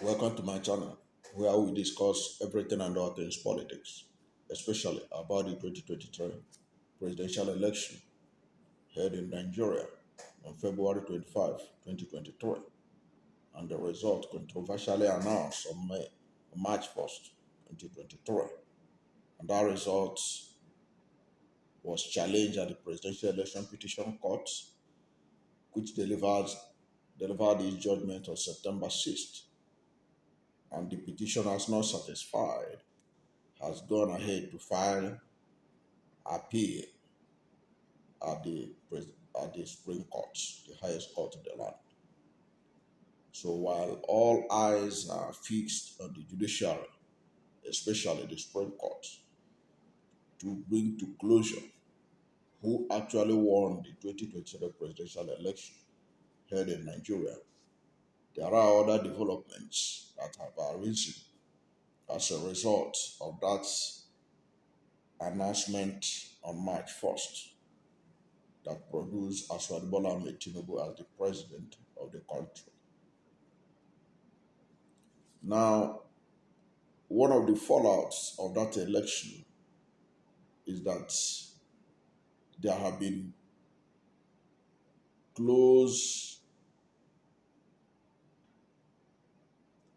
Welcome to my channel where we discuss everything and all things politics, especially about the 2023 presidential election held in Nigeria on February 25, 2023, and the result controversially announced on March 1st, 2023. And that result was challenged at the Presidential Election Petition Court, which delivered its judgment on September 6th, and the petition has not satisfied has gone ahead to file appeal at the Supreme Court, the highest court in the land. So while all eyes are fixed on the judiciary, especially the Supreme Court, to bring to closure who actually won the 2023 presidential election held in Nigeria, there are other developments that have arisen as a result of that announcement on March 1st that produced President Bola Ahmed Tinubu as the president of the country. Now, one of the fallouts of that election is that there have been close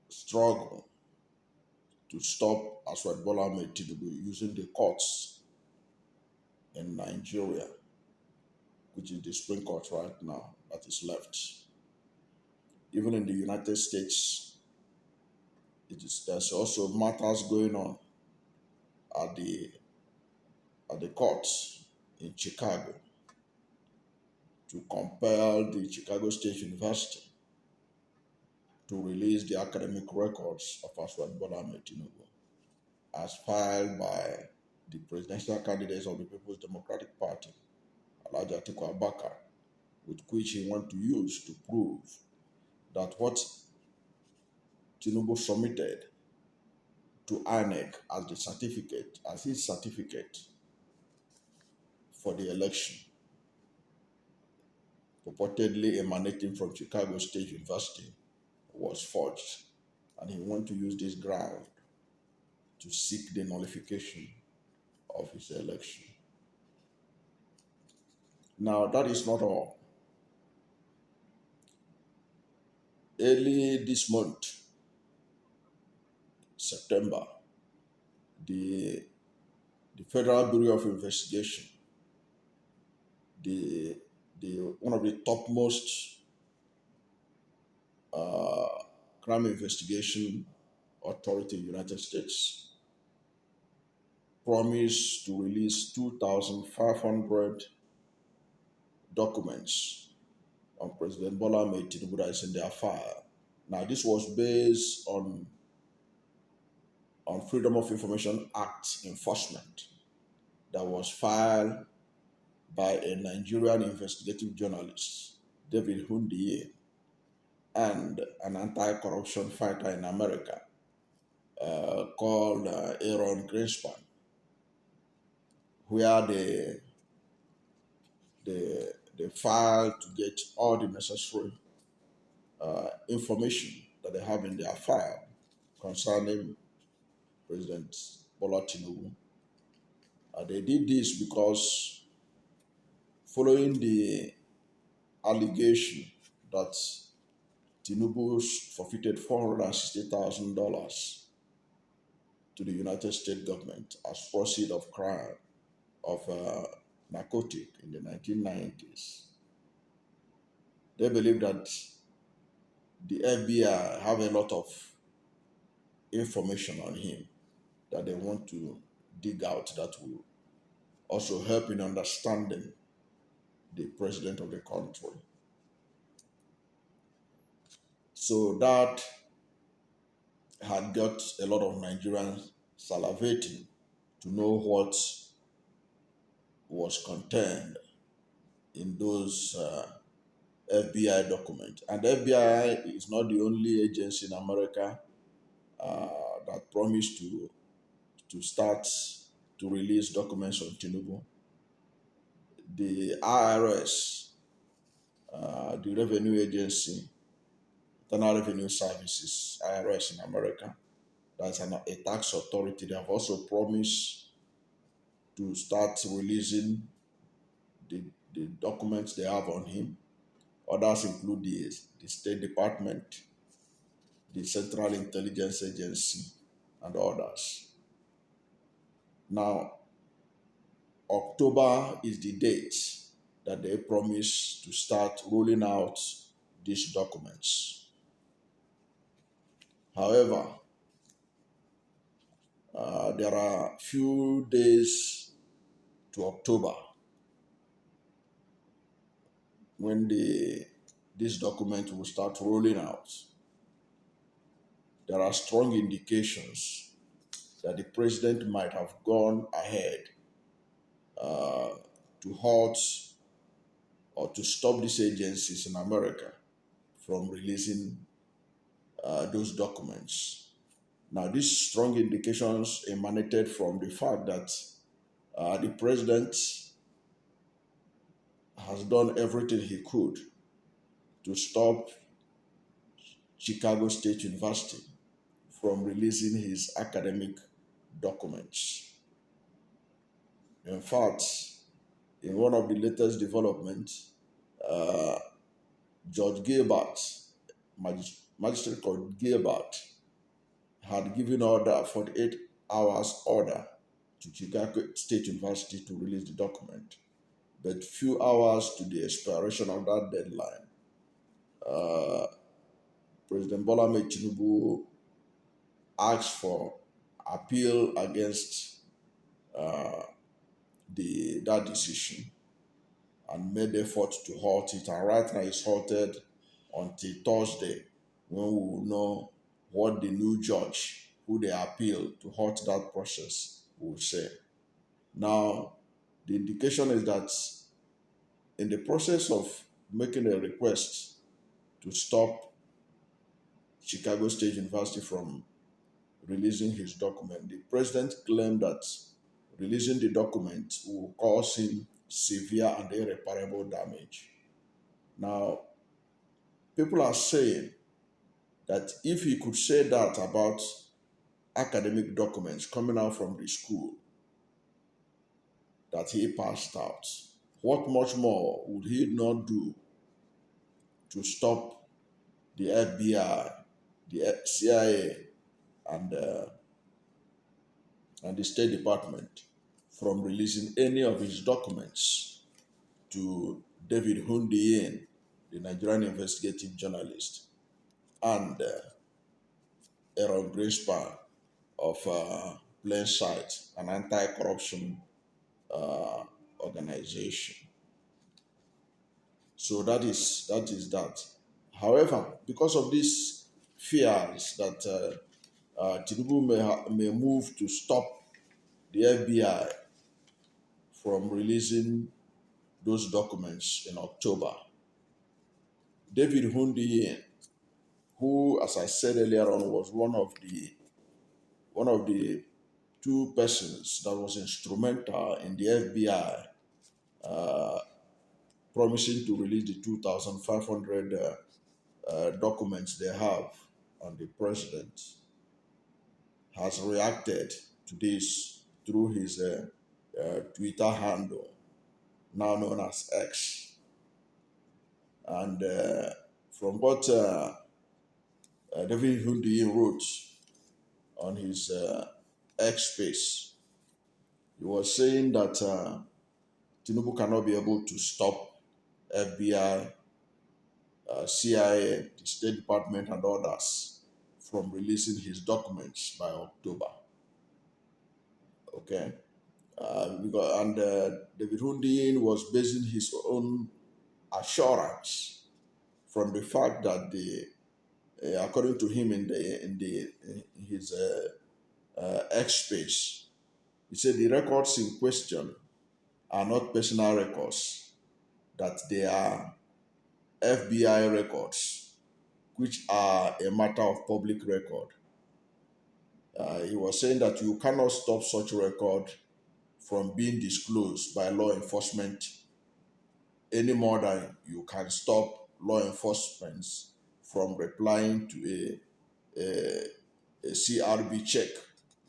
struggle to stop President Bola Ahmed Tinubu using the courts in Nigeria, which is the Supreme Court right now that is left. Even in the United States, there's also matters going on at the courts in Chicago to compel the Chicago State University to release the academic records of President Bola Ahmed Tinubu as filed by the presidential candidates of the People's Democratic Party, Alhaji Atiku Abubakar, with which he wants to use to prove that what Tinubu submitted to INEC as his certificate for the election, purportedly emanating from Chicago State University, was forged. And he wants to use this ground to seek the nullification of his election. Now, that is not all. Early this month, September, the Federal Bureau of Investigation, one of the topmost crime investigation authority in the United States, promised to release 2,500 documents on President Bola Ahmed Tinubu that is in their file. Now, this was based on Freedom of Information Act enforcement that was filed by a Nigerian investigative journalist, David Hundiye, and an anti-corruption fighter in America called Aaron Greenspan, where they filed to get all the necessary information that they have in their file concerning President Bola Tinubu. They did this because following the allegation that Tinubu forfeited $460,000 to the United States government as proceeds of crime of narcotic in the 1990s. They believe that the FBI have a lot of information on him that they want to dig out that will also help in understanding the president of the country. So that had got a lot of Nigerians salivating to know what was contained in those FBI documents. And the FBI is not the only agency in America that promised to start to release documents on Tinubu. The IRS, the revenue agency, Internal Revenue Services, IRS in America. That's a tax authority. They have also promised to start releasing the, the documents they have on him. Others include the State Department, the Central Intelligence Agency, and others. Now, October is the date that they promise to start rolling out these documents. However, there are few days to October when this document will start rolling out. There are strong indications that the president might have gone ahead uh, to halt or to stop these agencies in America from releasing those documents. Now, these strong indications emanated from the fact that the president has done everything he could to stop Chicago State University from releasing his academic documents. In fact, in one of the latest developments, uh, Judge Gilbert, Magistrate Court Gilbert, had given order 48 hours order to Chicago State University to release the document. But few hours to the expiration of that deadline, uh, President Bola Ahmed Tinubu asked for appeal against uh, that decision and made effort to halt it. And right now it's halted until Thursday, when we will know what the new judge who they appeal to halt that process will say. Now, the indication is that in the process of making a request to stop Chicago State University from releasing his document, the president claimed that releasing the document will cause him severe and irreparable damage. Now, people are saying that if he could say that about academic documents coming out from the school that he passed out, what much more would he not do to stop the FBI, the CIA, and the State Department from releasing any of his documents to David Hundiyin, the Nigerian investigative journalist, and Aaron Greenspan of Plain Sight, an anti-corruption uh, organization. So that is that. However, because of these fears that Tinubu may move to stop the FBI from releasing those documents in October, David Hundiyin, who, as I said earlier on, was one of the two persons that was instrumental in the FBI promising to release the 2,500 documents they have on the president, has reacted to this through his Twitter handle, now known as X. And from what David Hundiyin wrote on his X space, he was saying that Tinubu cannot be able to stop FBI, CIA, the State Department, and others from releasing his documents by October. Okay. David Hundiyin was basing his own assurance from the fact that according to him in his X space, he said the records in question are not personal records, that they are FBI records, which are a matter of public record. He was saying that you cannot stop such record from being disclosed by law enforcement any more than you can stop law enforcement from replying to a CRB check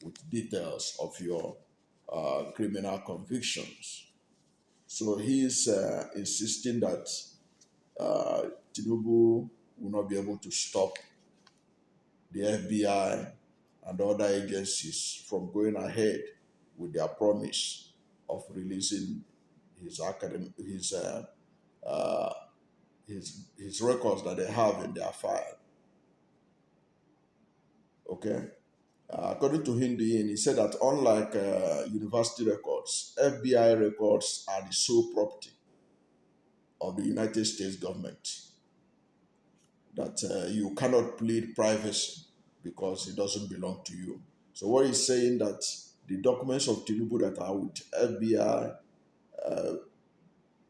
with details of your criminal convictions. So he is insisting that uh, Tinubu will not be able to stop the FBI and other agencies from going ahead with their promise of releasing his academic uh, his records that they have in their file. Okay. According to Hindian, he said that unlike university records, FBI records are the sole property of the United States government. That you cannot plead privacy because it doesn't belong to you. So what he's saying that the documents of Tinubu that are with FBI,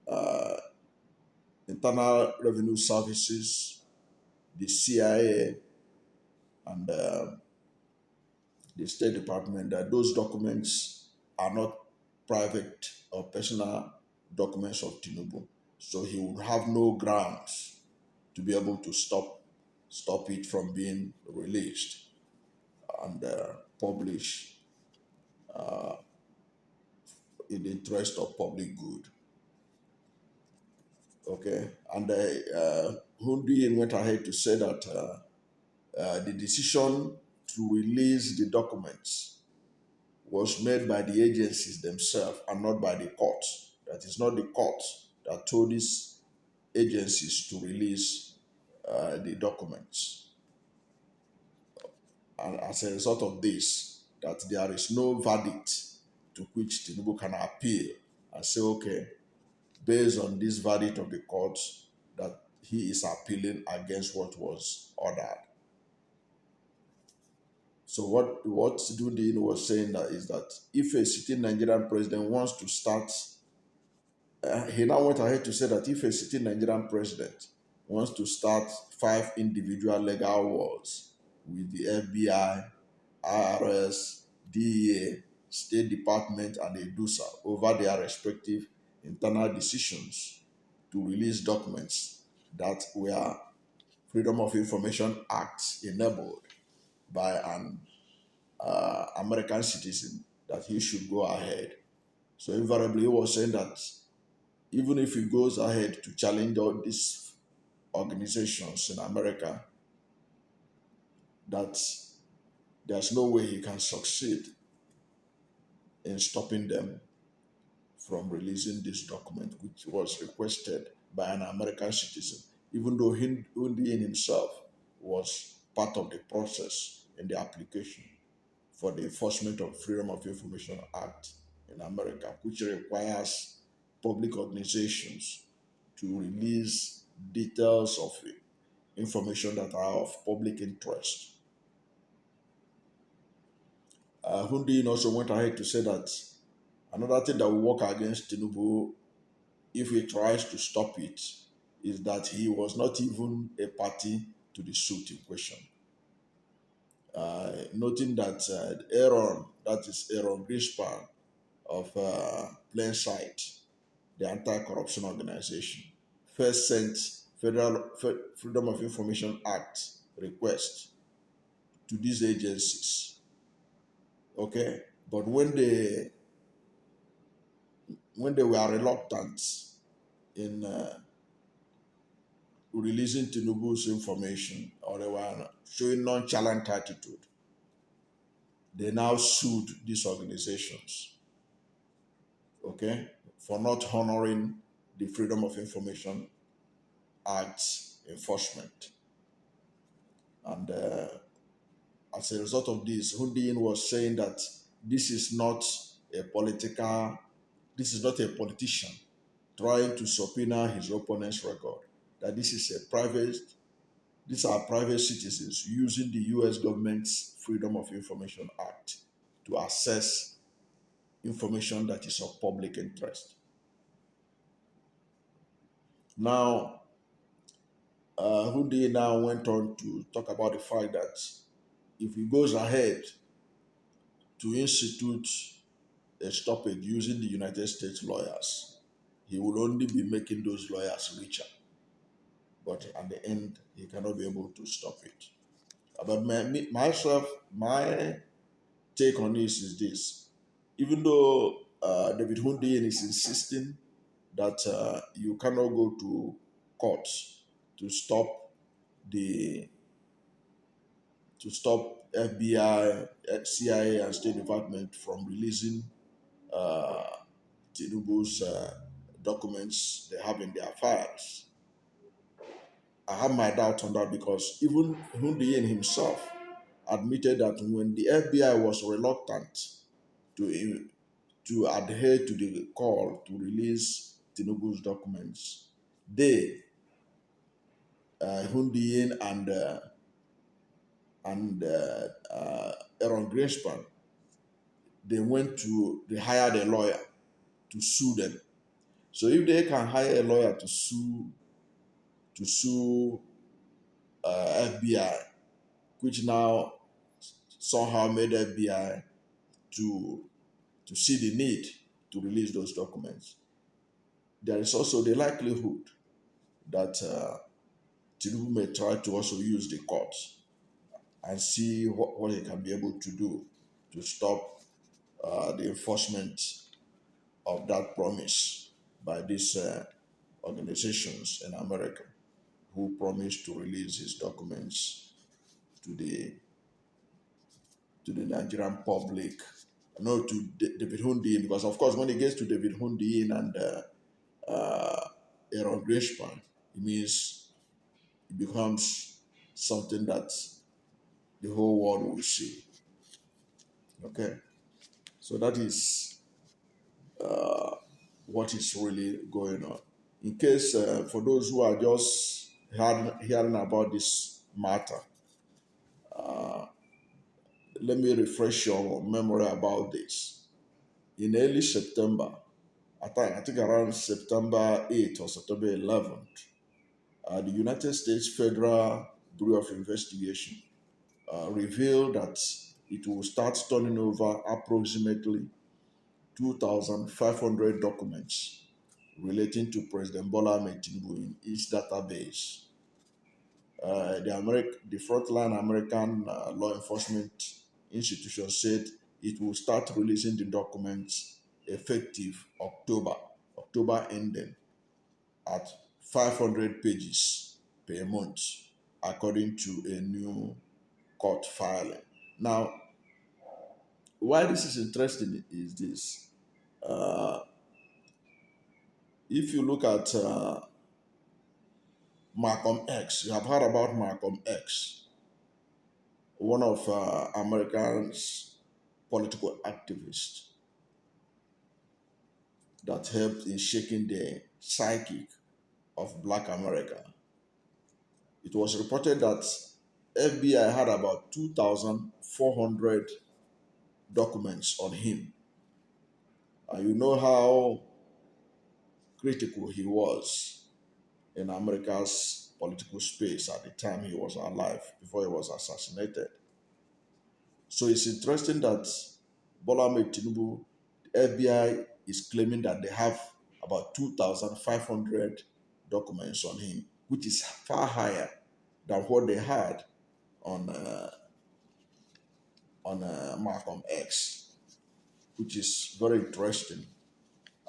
uh, Internal Revenue Services, the CIA, and the State Department, that those documents are not private or personal documents of Tinubu. So he would have no grounds to be able to stop it from being released and published in the interest of public good. Okay, and Hundiyin went ahead to say that the decision to release the documents was made by the agencies themselves and not by the court. That is not the court that told these agencies to release the documents. And as a result of this, that there is no verdict to which Tinubu can appeal and say, okay, based on this verdict of the court, that he is appealing against what was ordered. So what Dudin was saying that is that if a sitting Nigerian president wants to start, he now went ahead to say that if a sitting Nigerian president wants to start 5 individual legal wars with the FBI, IRS, DEA, State Department, and EDUSA over their respective internal decisions to release documents that were Freedom of Information Act enabled by an American citizen, that he should go ahead. So invariably, he was saying that even if he goes ahead to challenge all these organizations in America, that there's no way he can succeed in stopping them from releasing this document, which was requested by an American citizen, even though Hundiyin himself was part of the process in the application for the enforcement of Freedom of Information Act in America, which requires public organizations to release details of information that are of public interest. Hundiyin also went ahead to say that another thing that will work against Tinubu if he tries to stop it is that he was not even a party to the suit in question. Noting that Aaron, that is Aaron Greenspan of Plainsight, the anti-corruption organization, first sent Freedom of Information Act request to these agencies. Okay, but when they were reluctant in releasing Tinubu's information, or they were showing nonchalant attitude, they now sued these organizations, okay, for not honoring the Freedom of Information Act enforcement. And as a result of this, Hundiyin was saying that this is not a political, this is not a politician trying to subpoena his opponent's record, that this is a private, these are private citizens using the US government's Freedom of Information Act to access information that is of public interest. Now, Hundi now went on to talk about the fact that if he goes ahead to institute a stoppage using the United States lawyers, he will only be making those lawyers richer. but at the end, he cannot be able to stop it. But myself, my take on this is this: even though David Hundeyin is insisting that you cannot go to court to stop the FBI, CIA, and State Department from releasing uh, Tinubu's documents they have in their files. I have my doubt on that because even Hundeyin himself admitted that when the FBI was reluctant to adhere to the call to release Tinubu's documents, they, Hundeyin and Aaron Greenspan, they hired a lawyer to sue them. So if they can hire a lawyer to sue FBI, which now somehow made FBI to see the need to release those documents, there is also the likelihood that Tinubu may try to also use the courts and see what he can be able to do to stop the enforcement of that promise by these organizations in America who promised to release his documents to the Nigerian public. No, to David Hundeyin, because of course when it gets to David Hundeyin and Aaron Greenspan, it means it becomes something that the whole world will see. Okay, so that is what is really going on. In case for those who are just hearing about this matter, let me refresh your memory about this. In early September, I think around September 8th or September 11th, the United States Federal Bureau of Investigation revealed that it will start turning over approximately 2,500 documents relating to President Bola Ahmed Tinubu in its database. The frontline American law enforcement institution said it will start releasing the documents effective October ending at 500 pages per month, according to a new court filing. Now, why this is interesting is this. Uh, if you look at Malcolm X, you have heard about Malcolm X, one of America's political activists that helped in shaking the psyche of Black America. It was reported that FBI had about 2,400 documents on him. And you know how critical he was in America's political space at the time he was alive, before he was assassinated. So it's interesting that Bola Ahmed Tinubu, the FBI is claiming that they have about 2,500 documents on him, which is far higher than what they had on Malcolm X, which is very interesting,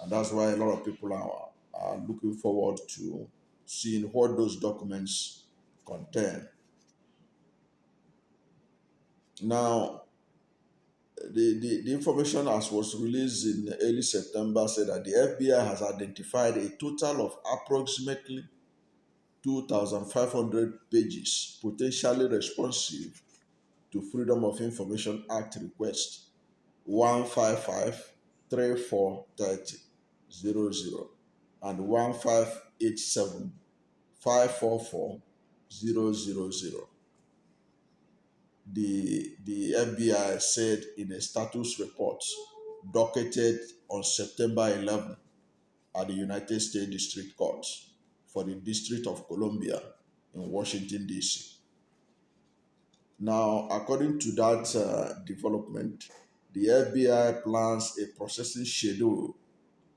and that's why a lot of people are looking forward to seeing what those documents contain. Now, the information as was released in early September said that the FBI has identified a total of approximately 2,500 pages potentially responsive to Freedom of Information Act request 155-3430-00 and 1587-544-000. The FBI said in a status report docketed on September 11 at the United States District Court for the District of Columbia in Washington, D.C. Now, according to that development, the FBI plans a processing schedule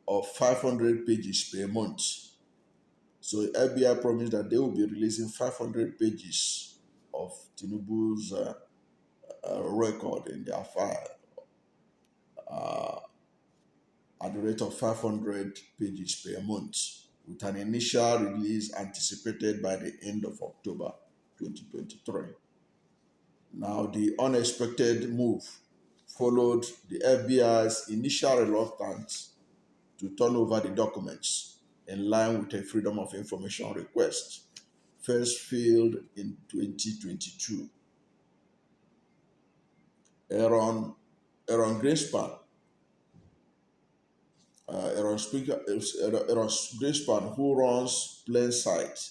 of 500 pages per month So FBI promised that they will be releasing 500 pages of Tinubu's record in their file uh, at the rate of 500 pages per month, with an initial release anticipated by the end of October 2023. Now, the unexpected move followed the FBI's initial reluctance to turn over the documents in line with a Freedom of Information request, first filed in 2022. Aaron, Aaron Greenspan, Aaron Greenspan, who runs Plain Sight,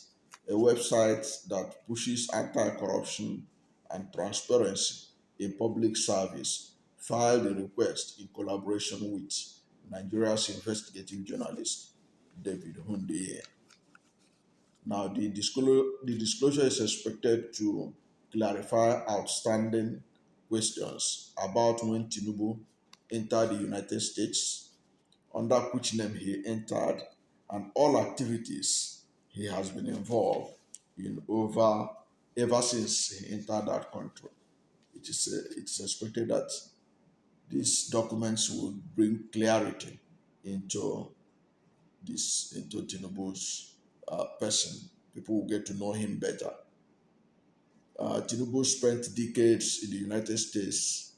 a website that pushes anti-corruption and transparency in public service, filed a request in collaboration with Nigeria's investigative journalist David Hunde. Now, the disclosure is expected to clarify outstanding questions about when Tinubu entered the United States, under which name he entered, and all activities he has been involved in ever since he entered that country. It's expected that these documents will bring clarity into into Tinubu's person. People will get to know him better. Tinubu spent decades in the United States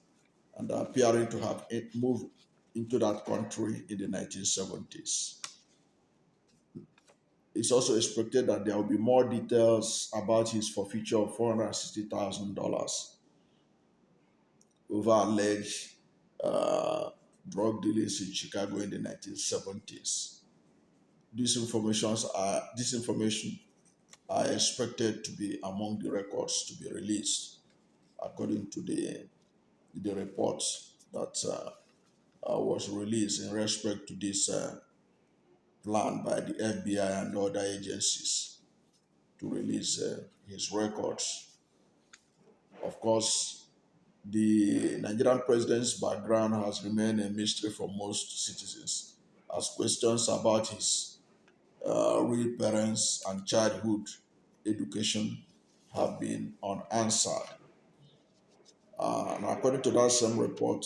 and appearing to have moved into that country in the 1970s. It's also expected that there will be more details about his forfeiture of $460,000 over alleged drug dealings in Chicago in the 1970s. This information are expected to be among the records to be released, according to the report that was released in respect to this plan by the FBI and other agencies to release his records. Of course, the Nigerian president's background has remained a mystery for most citizens, as questions about his real parents and childhood education have been unanswered. And according to that same report,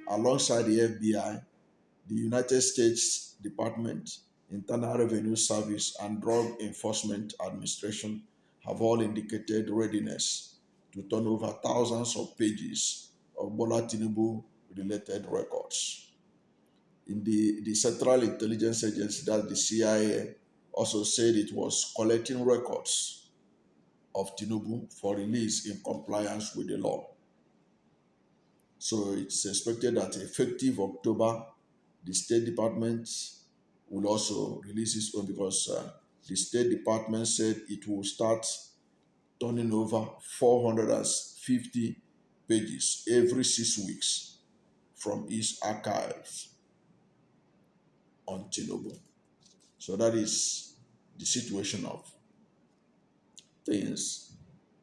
alongside the FBI, the United States Department, Internal Revenue Service, and Drug Enforcement Administration have all indicated readiness to turn over thousands of pages of Bola Tinubu related records. In the Central Intelligence Agency, that's the CIA, also said it was collecting records of Tinubu for release in compliance with the law. So it's expected that effective October, the State Department will also release its own, because the State Department said it will start turning over 450 pages every 6 weeks from its archives on Tinubu. So that is the situation of things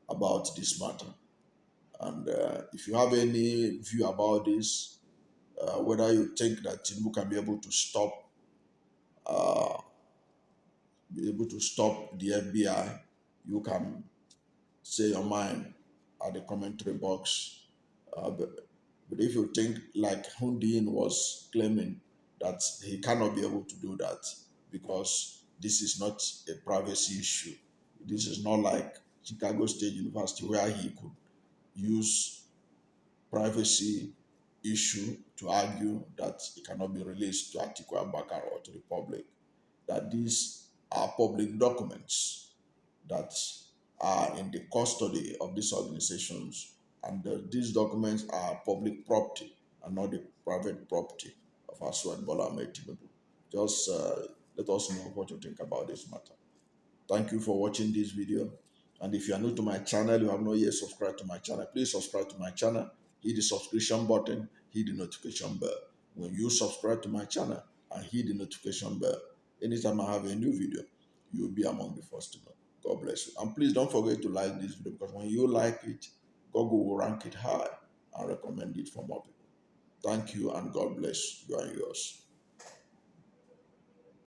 about this matter. And if you have any view about this, whether you think that Tinubu can uh, be able to stop the FBI, you can say your mind at the commentary box. But if you think like Hundin was claiming that he cannot be able to do that because this is not a privacy issue, this is not like Chicago State University where he could use privacy issue to argue that it cannot be released to Atiku Abubakar or to the public, that these are public documents that are in the custody of these organizations, and these documents are public property and not the private property of President Bola Ahmed Tinubu. Just let us know what you think about this matter. Thank you for watching this video. And if you are new to my channel, you have not yet subscribed to my channel, please subscribe to my channel, hit the subscription button, hit the notification bell. When you subscribe to my channel and hit the notification bell, anytime I have a new video, you will be among the first to know. God bless you. And please don't forget to like this video, because when you like it, Google will rank it high and recommend it for more people. Thank you, and God bless you and yours.